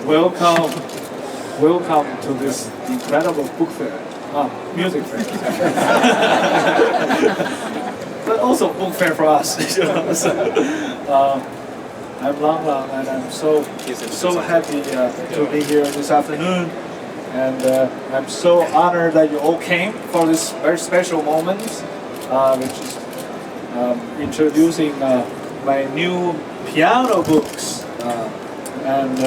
welcome to this incredible book fair, music fair, but also book fair for us. I'm Lang Lang, and I'm so happy to be here this afternoon, and I'm so honored that you all came for this very special moment, which is introducing my new piano books, and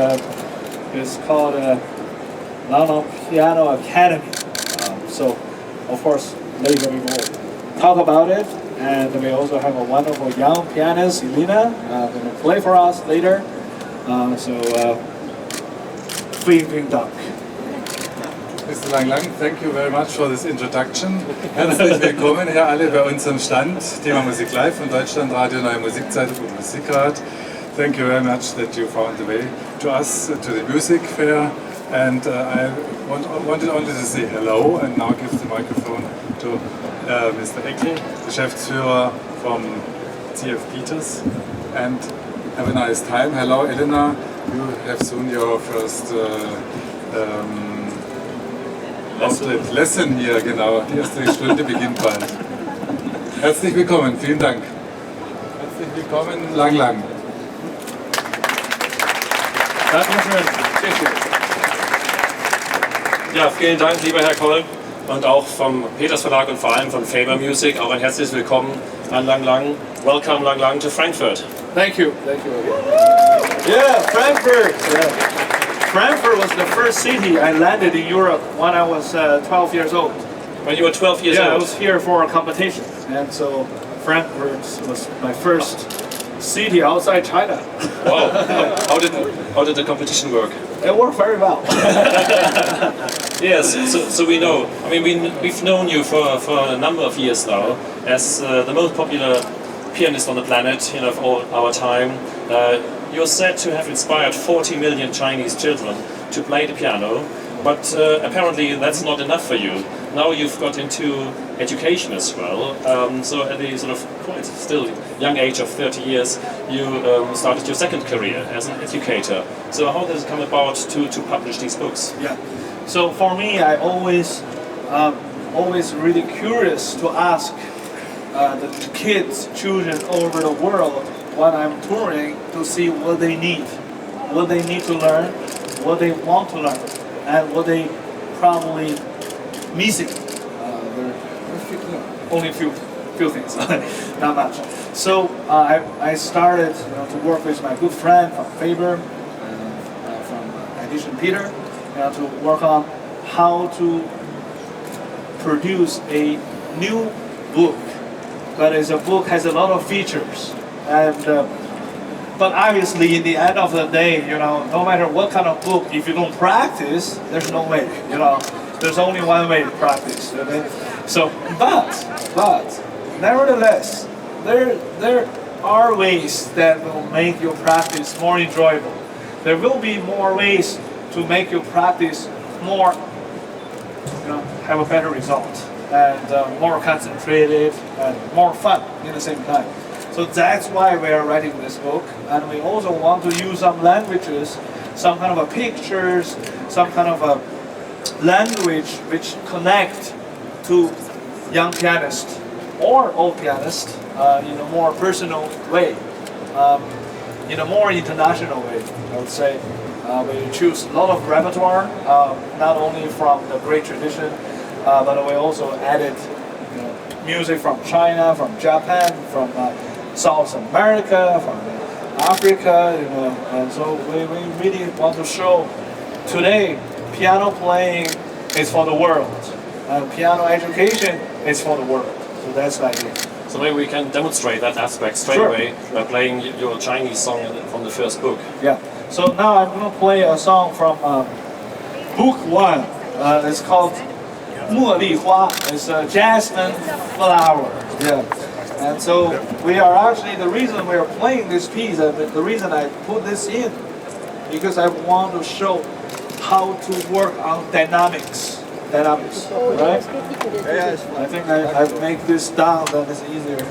it's called Lang Lang Piano Academy. So, of course, later we will talk about it, and we also have a wonderful young pianist, Elena, going to play for us later. Vielen Dank. Mr. Lang Lang, thank you very much for this introduction. Herzlich willkommen hier alle bei unserem Stand, Thema Musik Live von Deutschlandradio, Neue Musikzeitung und Musikrat. Thank you very much that you found the way to us, to the music fair. And I wanted only to say hello and now give the microphone to Mr. Eckel, Geschäftsführer from CF Peters. And have a nice time. Hello, Elena. You have soon your first Lesson hier, genau. Die erste Stunde beginnt bald. Herzlich willkommen, vielen Dank. Herzlich willkommen, Lang Lang. Dankeschön. Ja, vielen Dank, lieber Herr Koll, und auch vom Peters Verlag und vor allem von Faber Music auch ein herzliches Willkommen an Lang Lang. Welcome, Lang Lang, to Frankfurt. Thank you. Yeah, Frankfurt. Yeah. Frankfurt was the first city I landed in Europe when I was 12 years old. When you were 12 years old? Yeah, I was here for a competition, and so Frankfurt was my first city outside China. Wow. How did the competition work? It worked very well. Yes, so we know. I mean, we've known you for a number of years now as the most popular pianist on the planet, of all our time. You're said to have inspired 40 million Chinese children to play the piano, but apparently that's not enough for you. Now you've got into education as well, so at the sort of quite still young age of 30 years, you started your second career as an educator. So how did it come about to publish these books? Yeah, so for me, I always really curious to ask the kids, children all over the world when I'm touring to see what they need to learn, what they want to learn, and what they probably missing. Only a few things, not much. So I started to work with my good friend from Faber, from Edition Peter, to work on how to produce a new book. But as a book has a lot of features, and but obviously in the end of the day, no matter what kind of book, if you don't practice, there's no way. There's only one way to practice. So, but nevertheless, there are ways that will make your practice more enjoyable. There will be more ways to make your practice more, have a better result, and more concentrated and more fun at the same time. So that's why we are writing this book, and we also want to use some languages, some kind of pictures, some kind of a language which connect to young pianists or old pianists in a more personal way, in a more international way, I would say. We choose a lot of repertoire, not only from the great tradition, but we also added music from China, from Japan, from South America, from Africa, and so we really want to show today piano playing is for the world, and piano education is for the world. So that's the idea. So maybe we can demonstrate that aspect straight away by playing your Chinese song from the first book. Yeah. So now I'm going to play a song from book 1. It's called 茉莉花. It's a jasmine flower. Yeah. And so we are actually, the reason we are playing this piece, the reason I put this in, because I want to show how to work on dynamics, right? I think I make this down, then it's easier.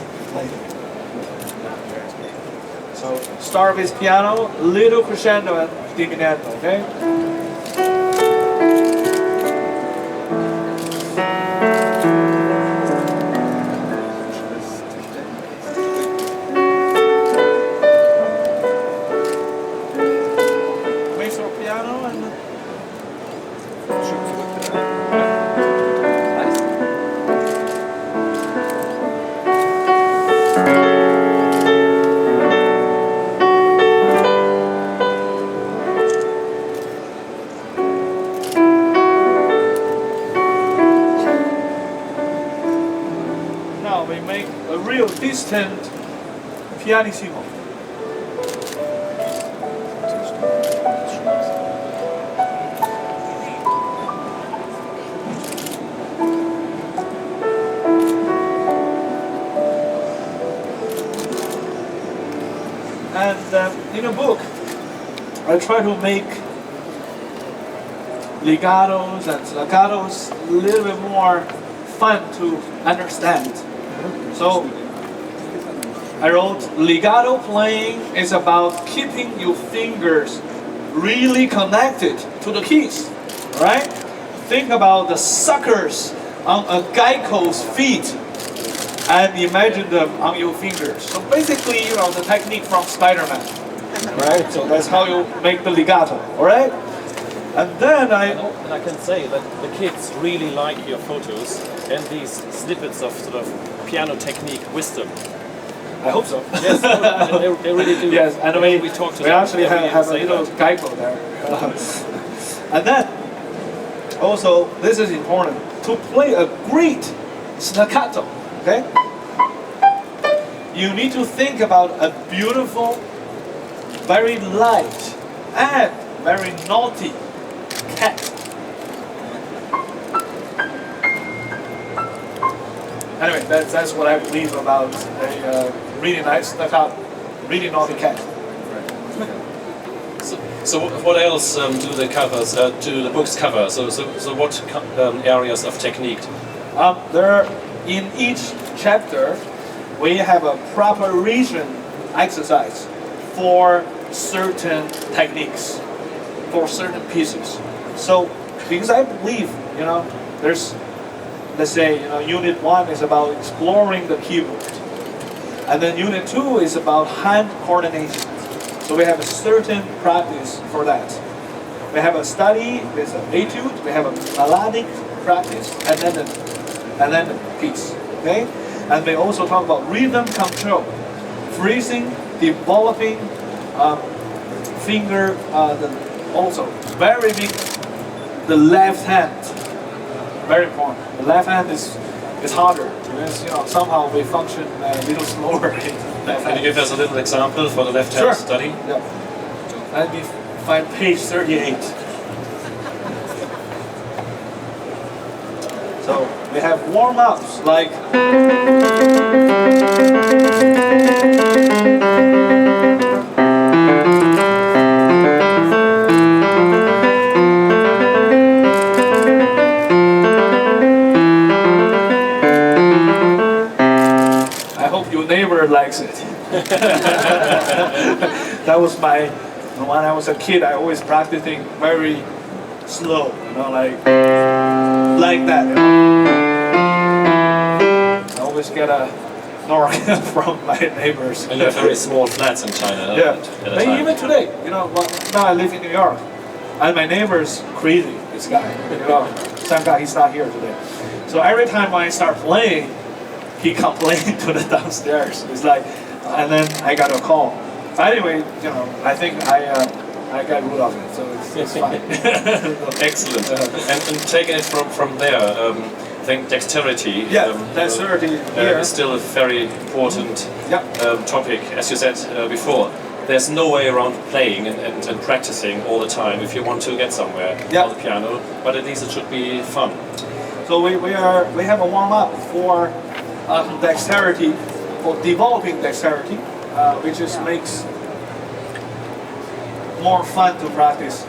So start with piano, little crescendo and diminuendo, okay? Mezzo piano and now we make a real distant pianissimo. And in a book, I try to make legatos and staccatos a little bit more fun to understand. So I wrote, legato playing is about keeping your fingers really connected to the keys, right? Think about the suckers on a gecko's feet and imagine them on your fingers. So basically, you know, the technique from Spider-Man, right? So that's how you make the legato, all right? And then And I can say that the kids really like your photos and these snippets of sort of piano technique wisdom. I hope so. Yes, they really do. Yes, and we talk to we them, actually they really have a say little that. gecko there. And then, also, this is important, to play a great staccato, okay? You need to think about a beautiful, very light, and very naughty cat. Anyway, that's what I believe about a really nice staccato, really naughty cat. So what else do the covers, do the books cover? So what areas of technique? There, in each chapter, we have a preparation exercise for certain techniques, for certain pieces. So, because I believe, you know, there's, let's say, you know, Unit 1 is about exploring the keyboard, and then Unit 2 is about hand coordination. So we have a certain practice for that. We have a study with an etude, we have a melodic practice, and then the piece, okay? And we also talk about rhythm control, freezing, developing, finger, also very big, the left hand, very important. The left hand is harder because, you know, somehow we function a little slower in left hand. Can you give us a little example for the left hand Sure. study? Yeah. Let me find page 38. So we have warm-ups like I hope your neighbor likes it. That was when I was a kid, I always practicing very slow, you know, like that, you know. I always get a knock from my neighbors. And you have very small flats in China. Yeah, at a but time. even today, you know, now I live in New York, and my neighbor's crazy, this guy, you know. Thank God he's not here today. So every time when I start playing, he complained to the downstairs. It's like, and then I got a call. But anyway, you know, I think I got rid of it, so it's fine. Excellent. And taking it from there, I think dexterity. Yeah, dexterity here. Is still a very important Yeah. topic, as you said before. There's no way around playing and practicing all the time if you want to get somewhere Yeah. on the piano. But at least it should be fun. So we have a warm up for dexterity, for developing dexterity, which just makes more fun to practice.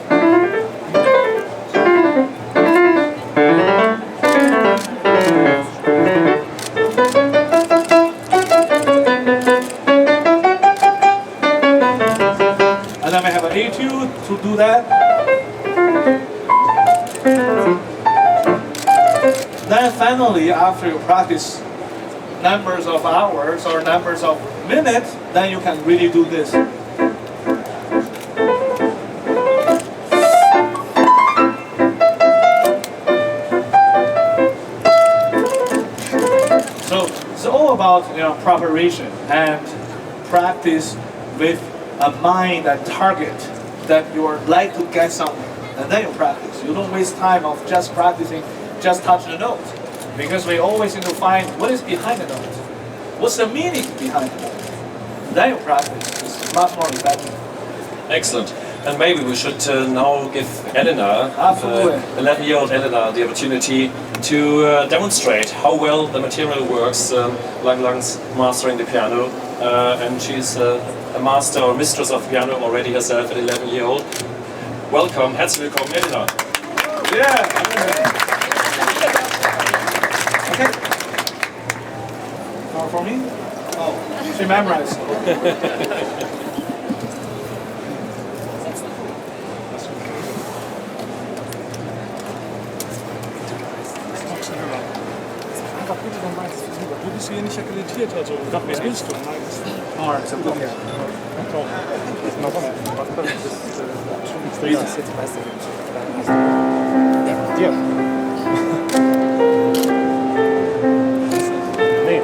do that. Then finally, after you practice numbers of hours or numbers of minutes, then you can really do this. So it's all about preparation and practice with a mind and target that you would like to get somewhere, and then you practice. You don't waste time of just practicing, just touch the note, because we always need to find what is behind the note, what's the meaning behind the note. Then you practice. It's much more effective. Excellent. And maybe we should now give Elena, 11-year-old Elena, the opportunity to demonstrate how well the material works. Lang Lang's mastering the piano, and she's a master or mistress of piano already herself at 11-year-old. Welcome, herzlich willkommen, Elena. Yeah. Okay. For me? Oh, she memorized. Du bist hier nicht akkreditiert, also was willst du? Alright, so good. Dir. Nee.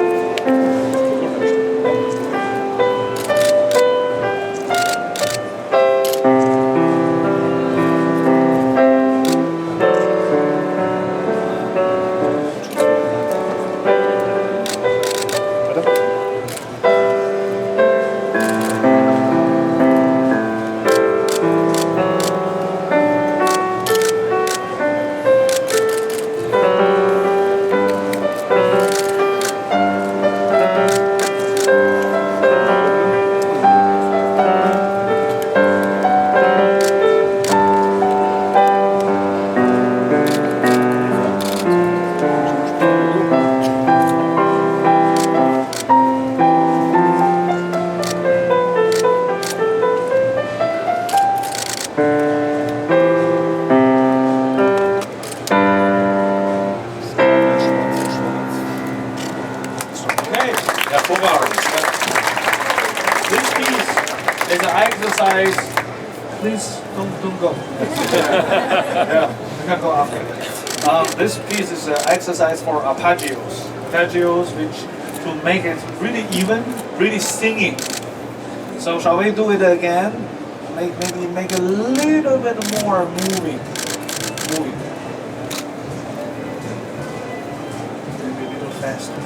exercise, please don't go. Yeah, you can go after. This piece is an exercise for arpeggios. Arpeggios, which to make it really even, really singing. So shall we do it again? Maybe make a little bit more moving. Maybe a little faster.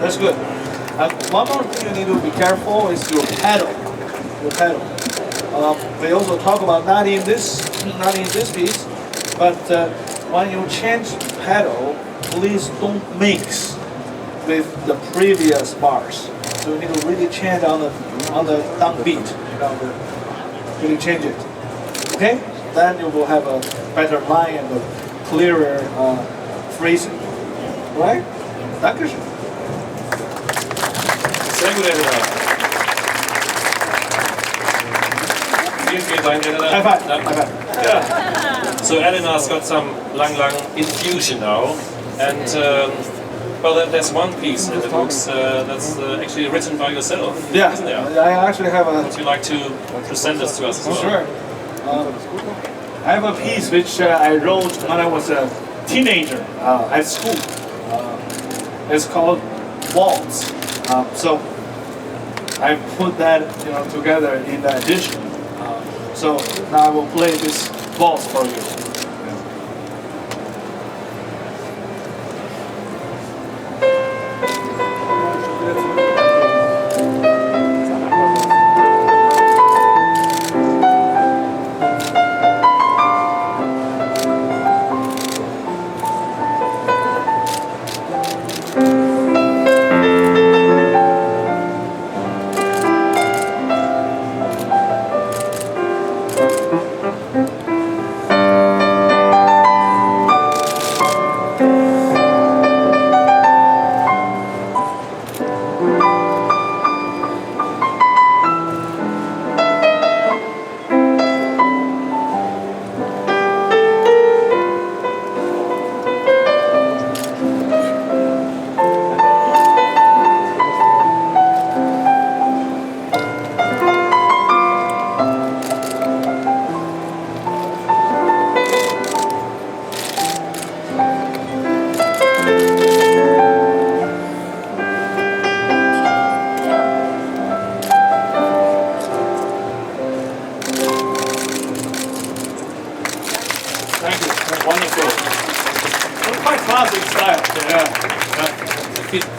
That's good. One more thing you need to be careful is your pedal. We also talk about not in this piece, but when you change pedal, please don't mix with the previous bars. So you need to really change on the downbeat. Really change it. Okay? Then you will have a better line and a clearer phrasing. Right? Dankeschön. Sehr gut, Elena. Vielen Dank, Elena. High five. Yeah. So Elena's got some Lang Lang infusion now, and Well, there's one piece in the books that's actually written by yourself, Yeah, isn't there? I actually have a... Would you like to present this to us as well? Sure. I have a piece which I wrote when I was a teenager at school. It's called Waltz. So I put that together in the edition. So now I will play this waltz for you.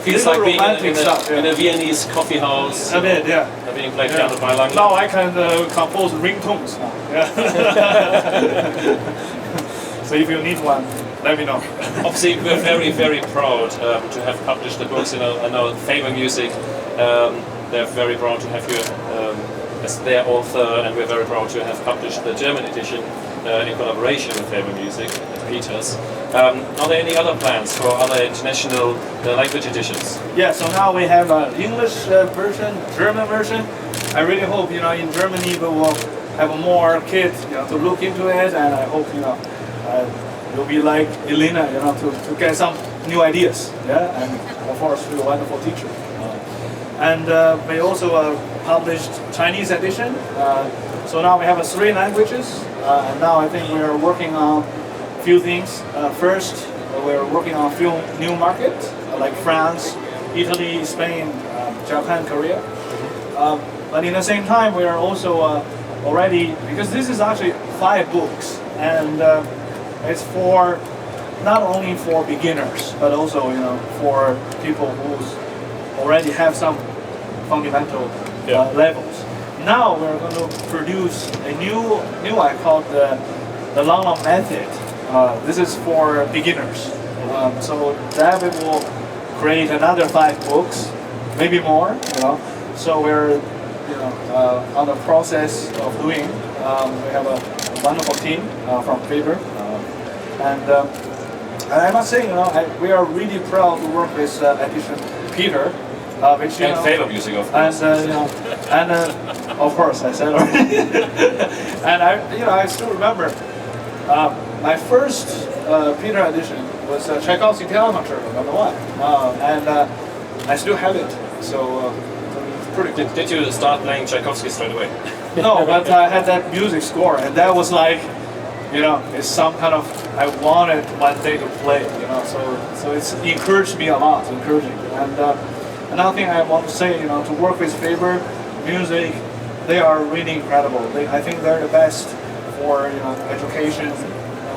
Feels like being in a yeah. Viennese coffee house. A bit, yeah. Being played piano by Lang Lang. Now I can compose ringtones. Yeah. So if you need one, let me know. Obviously, we're very, very proud to have published the books. I know Faber Music. They're very proud to have you as their author, and we're very proud to have published the German edition in collaboration with Faber Music at Peters. Are there any other plans for other international language editions? Yeah, so now we have an English version, German version. I really hope in Germany we will have more kids to look into it, and I hope you'll be like Elena, to get some new ideas. Yeah, and of course you're a wonderful teacher. And we also published Chinese edition. So now we have 3 languages, and now I think we are working on a few things. First, we're working on a few new markets like France, Italy, Spain, Japan, Korea. But in the same time, we are also already, because this is actually 5 books, and it's for not only for beginners, but also for people who already have some fundamental levels. Now we're going to produce a new I call the Lang Lang method. This is for beginners. So that we will create another 5 books, maybe more. So we're on the process of doing. We have a wonderful team from Faber, and I must say, we are really proud to work with Edition Peter. Which, and Faber Music, of course. And of course, I said already. And I still remember my first Peter edition was Tchaikovsky Piano Concerto #1, and I still have it. So it's pretty cool. Did you start playing Tchaikovsky straight away? No, but I had that music score, and that was like, it's some kind of, I wanted one day to play. So it's encouraged me a lot, encouraging. And another thing I want to say, to work with Faber Music, they are really incredible. I think they're the best for education,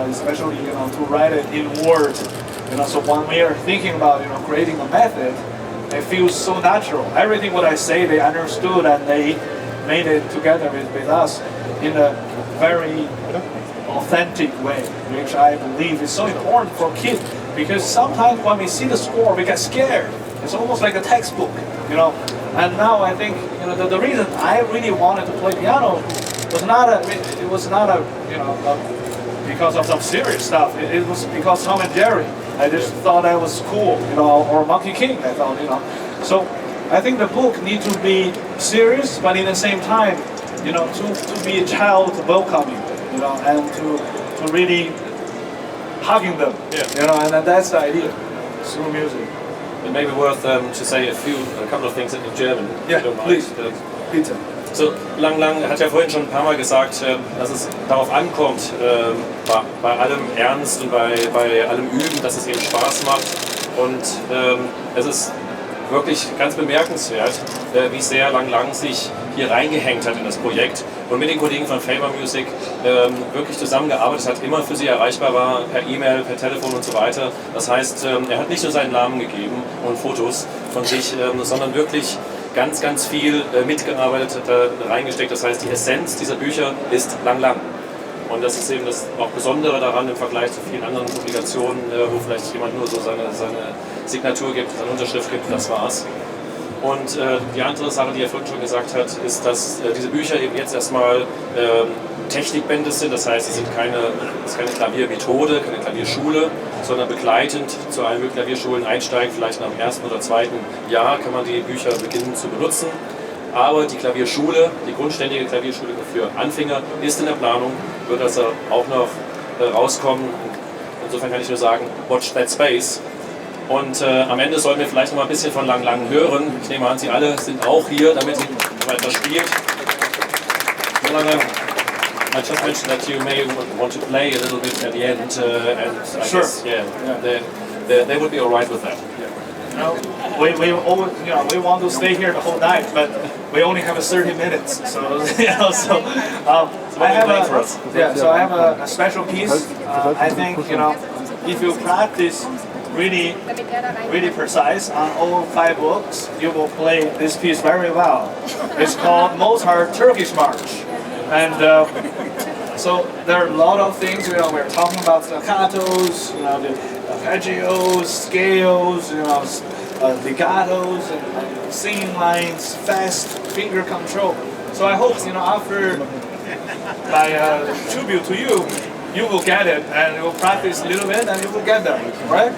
especially to write it in words. So when we are thinking about creating a method, it feels so natural. Everything what I say, they understood, and they made it together with us in a very authentic way, which I believe is so important for kids, because sometimes when we see the score, we get scared. It's almost like a textbook, And now I think the reason I really wanted to play piano was not because of some serious stuff. It was because Tom and Jerry. I just thought that was cool, or Monkey King. I thought, So I think the book needs to be serious, but in the same time, to be a child welcoming, and to really hugging them, and that's the idea through music. it may be worth to say a couple of things in German. Yeah, if you don't mind. please. Bitte. So, Lang Lang hat ja vorhin schon ein paar Mal gesagt, dass es darauf ankommt, bei allem Ernst und bei allem Üben, dass es eben Spaß macht. Und es ist wirklich ganz bemerkenswert, wie sehr Lang Lang sich hier reingehängt hat in das Projekt und mit den Kollegen von Faber Music wirklich zusammengearbeitet hat, immer für sie erreichbar war, per E-Mail, per Telefon und so weiter. Das heißt, er hat nicht nur seinen Namen gegeben und Fotos von sich, sondern wirklich ganz, ganz viel mitgearbeitet, hat reingesteckt. Das heißt, die Essenz dieser Bücher ist Lang Lang. Und das ist eben das auch Besondere daran im Vergleich zu vielen anderen Publikationen, wo vielleicht jemand nur so seine Signatur gibt, seine Unterschrift gibt, das war's. Und die andere Sache, die er vorhin schon gesagt hat, ist, dass diese Bücher eben jetzt erstmal Technikbände sind. Das heißt, es ist keine Klaviermethode, keine Klavierschule, sondern begleitend zu allen Klavierschulen einsteigen. Vielleicht nach dem ersten oder zweiten Jahr kann man die Bücher beginnen zu benutzen. Aber die Klavierschule, die grundständige Klavierschule für Anfänger, ist in der Planung, wird also auch noch rauskommen. Insofern kann ich nur sagen, watch that space. Und am Ende sollten wir vielleicht noch mal ein bisschen von Lang Lang hören. Ich nehme an, Sie alle sind auch hier, damit Sie weiter spielt. So lange, I just mentioned that you may want to play a little bit at the end, and I Sure. guess, they would be all right with that. We want to stay here the whole night, but we only have 30 minutes. So I have a special piece. I think if you practice really precise on all 5 books, you will play this piece very well. It's called Mozart Turkish March, and so there are a lot of things. We're talking about staccatos, the arpeggios, scales, legatos, and singing lines, fast finger control. So I hope after my tribute to you, you will get it, and you will practice a little bit, and you will get there, right?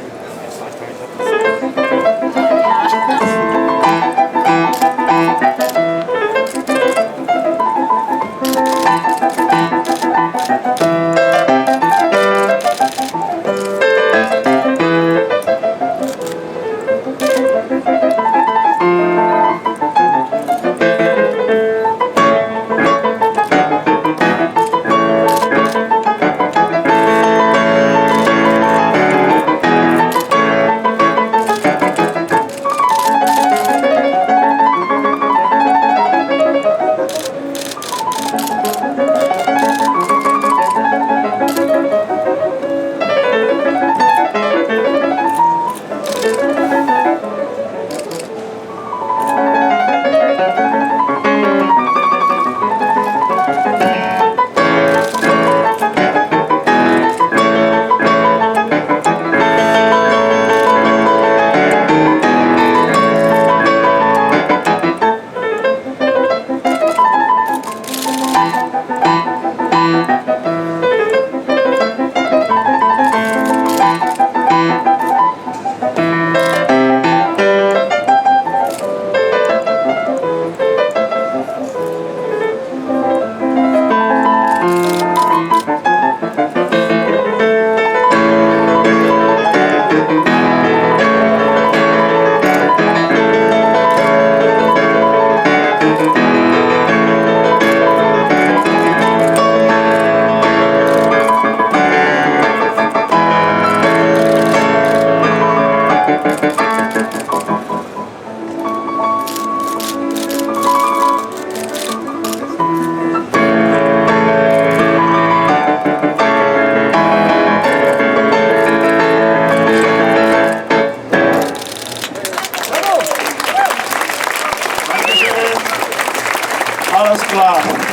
Alles klar.